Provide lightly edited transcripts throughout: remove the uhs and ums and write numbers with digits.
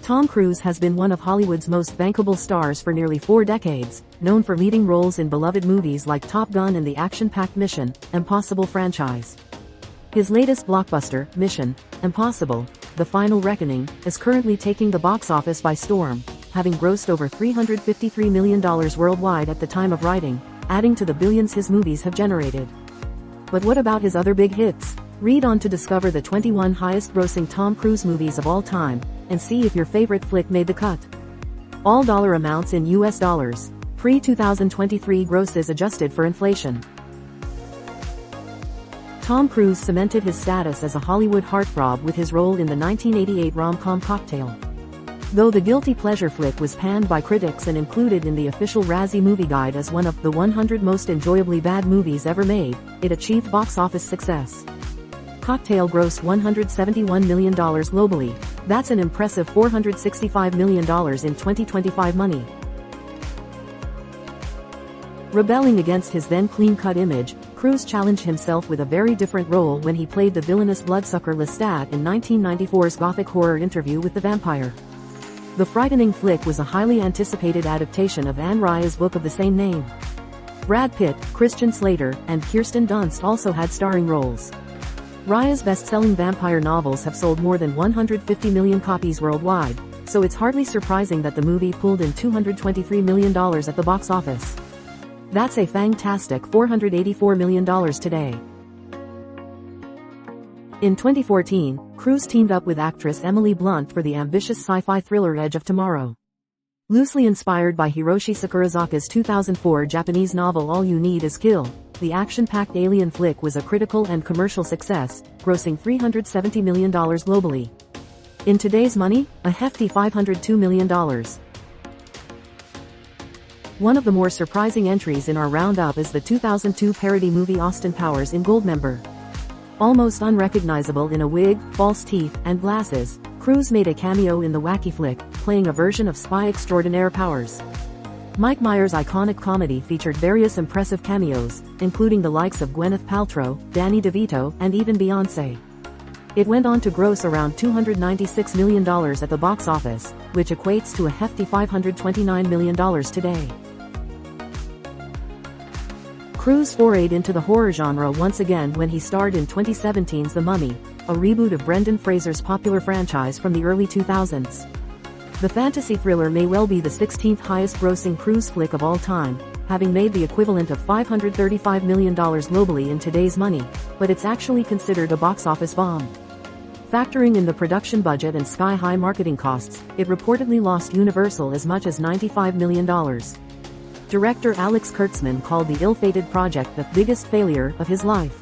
Tom Cruise has been one of Hollywood's most bankable stars for nearly 4 decades, known for leading roles in beloved movies like Top Gun and the action-packed Mission: Impossible franchise. His latest blockbuster, Mission: Impossible: The Final Reckoning, is currently taking the box office by storm, having grossed over $353 million worldwide at the time of writing, adding to the billions his movies have generated. But what about his other big hits? Read on to discover the 21 highest-grossing Tom Cruise movies of all time, and see if your favorite flick made the cut. All dollar amounts in US dollars. Pre-2023 grosses adjusted for inflation. Tom Cruise cemented his status as a Hollywood heartthrob with his role in the 1988 rom-com Cocktail. Though the guilty pleasure flick was panned by critics and included in the official Razzie Movie Guide as one of the 100 most enjoyably bad movies ever made, it achieved box office success. Cocktail grossed $171 million globally. That's an impressive $465 million in 2025 money. Rebelling against his then clean-cut image, Cruise challenged himself with a very different role when he played the villainous bloodsucker Lestat in 1994's gothic horror Interview with the Vampire. The frightening flick was a highly anticipated adaptation of Anne Rice's book of the same name. Brad Pitt, Christian Slater, and Kirsten Dunst also had starring roles. Rice's best-selling vampire novels have sold more than 150 million copies worldwide, so it's hardly surprising that the movie pulled in $223 million at the box office. That's a fantastic $484 million today. In 2014, Cruise teamed up with actress Emily Blunt for the ambitious sci-fi thriller Edge of Tomorrow. Loosely inspired by Hiroshi Sakurazaka's 2004 Japanese novel All You Need Is Kill, the action-packed alien flick was a critical and commercial success, grossing $370 million globally. In today's money, a hefty $502 million. One of the more surprising entries in our roundup is the 2002 parody movie Austin Powers in Goldmember. Almost unrecognizable in a wig, false teeth, and glasses, Cruise made a cameo in the wacky flick, playing a version of spy extraordinaire Powers. Mike Myers' iconic comedy featured various impressive cameos, including the likes of Gwyneth Paltrow, Danny DeVito, and even Beyoncé. It went on to gross around $296 million at the box office, which equates to a hefty $529 million today. Cruise forayed into the horror genre once again when he starred in 2017's The Mummy, a reboot of Brendan Fraser's popular franchise from the early 2000s. The fantasy thriller may well be the 16th highest-grossing Cruise flick of all time, having made the equivalent of $535 million globally in today's money, but it's actually considered a box office bomb. Factoring in the production budget and sky-high marketing costs, it reportedly lost Universal as much as $95 million. Director Alex Kurtzman called the ill-fated project the biggest failure of his life.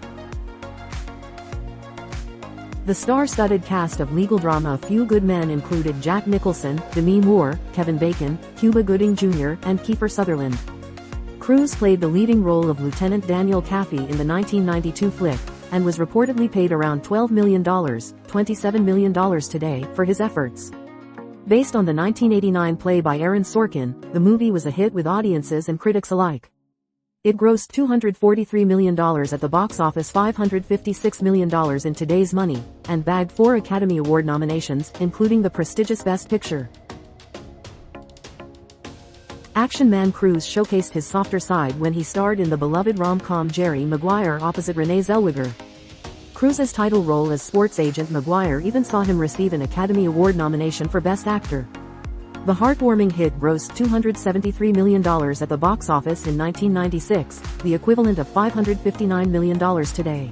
The star-studded cast of legal drama A Few Good Men included Jack Nicholson, Demi Moore, Kevin Bacon, Cuba Gooding Jr., and Kiefer Sutherland. Cruise played the leading role of Lieutenant Daniel Kaffee in the 1992 flick, and was reportedly paid around $12 million, $27 million today, for his efforts. Based on the 1989 play by Aaron Sorkin, the movie was a hit with audiences and critics alike. It grossed $243 million at the box office, $556 million in today's money, and bagged 4 Academy Award nominations, including the prestigious Best Picture. Action man Cruise showcased his softer side when he starred in the beloved rom-com Jerry Maguire opposite Renee Zellweger. Cruise's title role as sports agent Maguire even saw him receive an Academy Award nomination for Best Actor. The heartwarming hit grossed $273 million at the box office in 1996, the equivalent of $559 million today.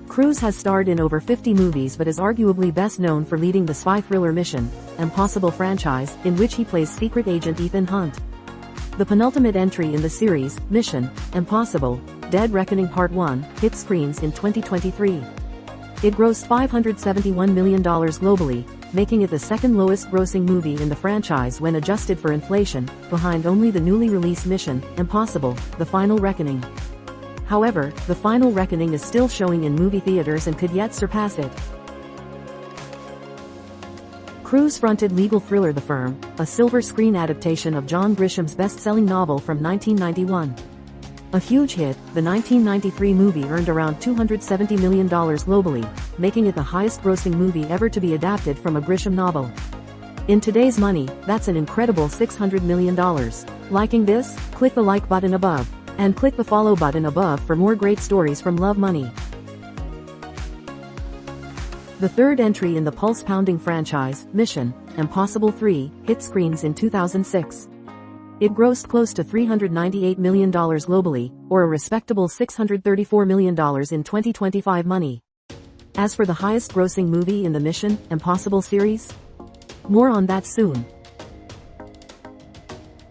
Cruise has starred in over 50 movies but is arguably best known for leading the spy thriller Mission: Impossible franchise, in which he plays secret agent Ethan Hunt. The penultimate entry in the series, Mission: Impossible: Dead Reckoning Part 1, hit screens in 2023. It grossed $571 million globally, making it the second lowest grossing movie in the franchise when adjusted for inflation, behind only the newly released Mission: Impossible: The Final Reckoning. However, The Final Reckoning is still showing in movie theaters and could yet surpass it. Cruise fronted legal thriller The Firm, a silver screen adaptation of John Grisham's best-selling novel from 1991. A huge hit, the 1993 movie earned around $270 million globally, making it the highest-grossing movie ever to be adapted from a Grisham novel. In today's money, that's an incredible $600 million. Liking this? Click the like button above. And click the follow button above for more great stories from Love Money. The third entry in the pulse-pounding franchise, Mission: Impossible 3, hit screens in 2006. It grossed close to $398 million globally, or a respectable $634 million in 2025 money. As for the highest-grossing movie in the Mission: Impossible series? More on that soon.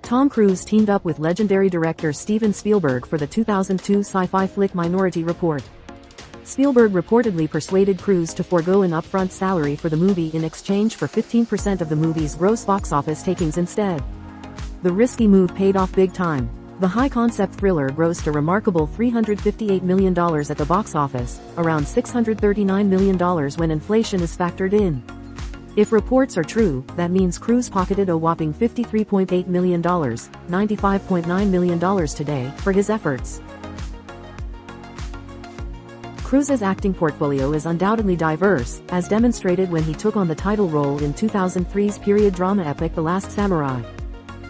Tom Cruise teamed up with legendary director Steven Spielberg for the 2002 sci-fi flick Minority Report. Spielberg reportedly persuaded Cruise to forego an upfront salary for the movie in exchange for 15% of the movie's gross box office takings instead. The risky move paid off big time. The high-concept thriller grossed a remarkable $358 million at the box office, around $639 million when inflation is factored in. If reports are true, that means Cruise pocketed a whopping $53.8 million, $95.9 million today, for his efforts. Cruise's acting portfolio is undoubtedly diverse, as demonstrated when he took on the title role in 2003's period drama epic The Last Samurai.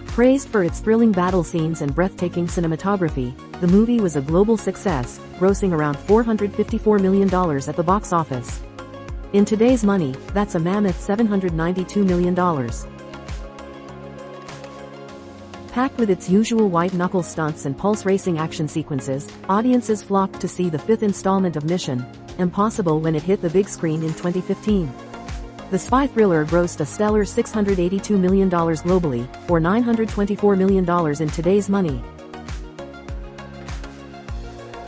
Praised for its thrilling battle scenes and breathtaking cinematography, the movie was a global success, grossing around $454 million at the box office. In today's money, that's a mammoth $792 million. Packed with its usual white-knuckle stunts and pulse-racing action sequences, audiences flocked to see the fifth installment of Mission: Impossible when it hit the big screen in 2015. The spy thriller grossed a stellar $682 million globally, or $924 million in today's money.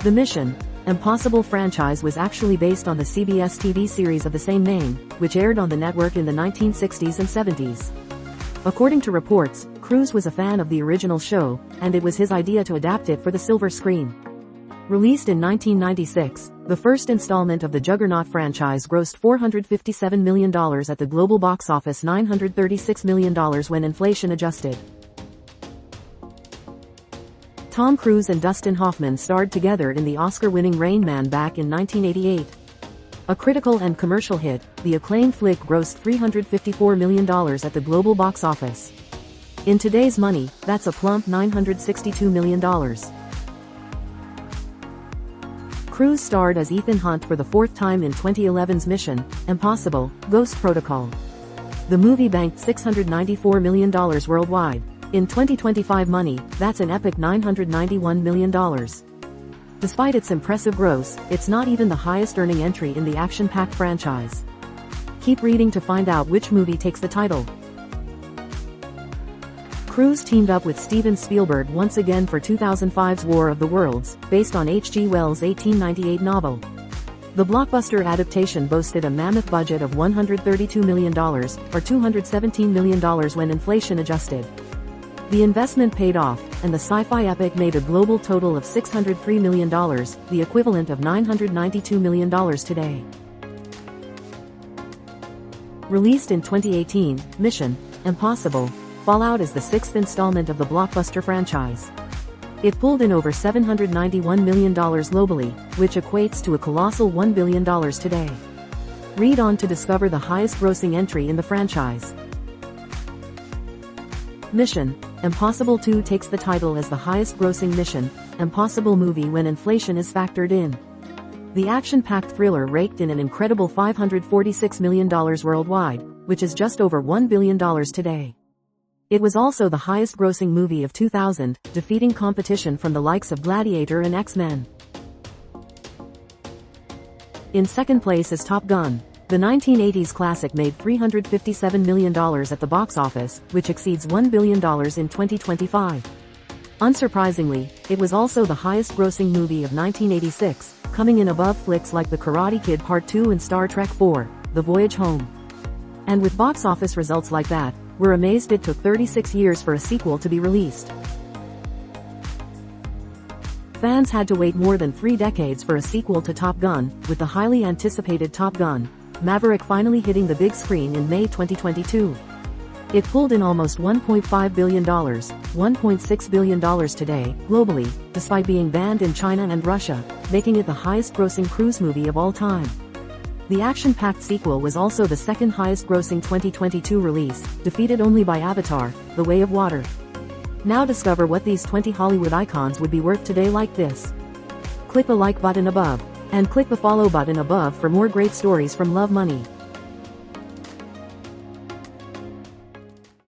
The Mission: Impossible franchise was actually based on the CBS TV series of the same name, which aired on the network in the 1960s and 70s. According to reports, Cruise was a fan of the original show, and it was his idea to adapt it for the silver screen. Released in 1996, the first installment of the Juggernaut franchise grossed $457 million at the global box office, $936 million when inflation adjusted. Tom Cruise and Dustin Hoffman starred together in the Oscar-winning Rain Man back in 1988. A critical and commercial hit, the acclaimed flick grossed $354 million at the global box office. In today's money, that's a plump $962 million. Cruise starred as Ethan Hunt for the fourth time in 2011's Mission: Impossible: Ghost Protocol. The movie banked $694 million worldwide. In 2025 money, that's an epic $991 million. Despite its impressive gross, it's not even the highest-earning entry in the action-packed franchise. Keep reading to find out which movie takes the title. Cruise teamed up with Steven Spielberg once again for 2005's War of the Worlds, based on H.G. Wells' 1898 novel. The blockbuster adaptation boasted a mammoth budget of $132 million, or $217 million when inflation adjusted. The investment paid off, and the sci-fi epic made a global total of $603 million, the equivalent of $992 million today. Released in 2018, Mission: Impossible: Fallout is the sixth installment of the blockbuster franchise. It pulled in over $791 million globally, which equates to a colossal $1 billion today. Read on to discover the highest-grossing entry in the franchise. Mission: Impossible 2 takes the title as the highest-grossing Mission: Impossible movie when inflation is factored in. The action-packed thriller raked in an incredible $546 million worldwide, which is just over $1 billion today. It was also the highest-grossing movie of 2000, defeating competition from the likes of Gladiator and X-Men. In second place is Top Gun. The 1980s classic made $357 million at the box office, which exceeds $1 billion in 2025. Unsurprisingly, it was also the highest-grossing movie of 1986, coming in above flicks like The Karate Kid Part 2 and Star Trek IV: The Voyage Home. And with box office results like that, we're amazed it took 36 years for a sequel to be released. Fans had to wait more than 3 decades for a sequel to Top Gun, with the highly anticipated Top Gun: Maverick finally hitting the big screen in May 2022. It pulled in almost $1.5 billion, $1.6 billion today, globally, despite being banned in China and Russia, making it the highest-grossing cruise movie of all time. The action-packed sequel was also the second highest-grossing 2022 release, defeated only by Avatar: The Way of Water. Now discover what these 20 Hollywood icons would be worth today like this. Click the like button above, and click the follow button above for more great stories from Love Money.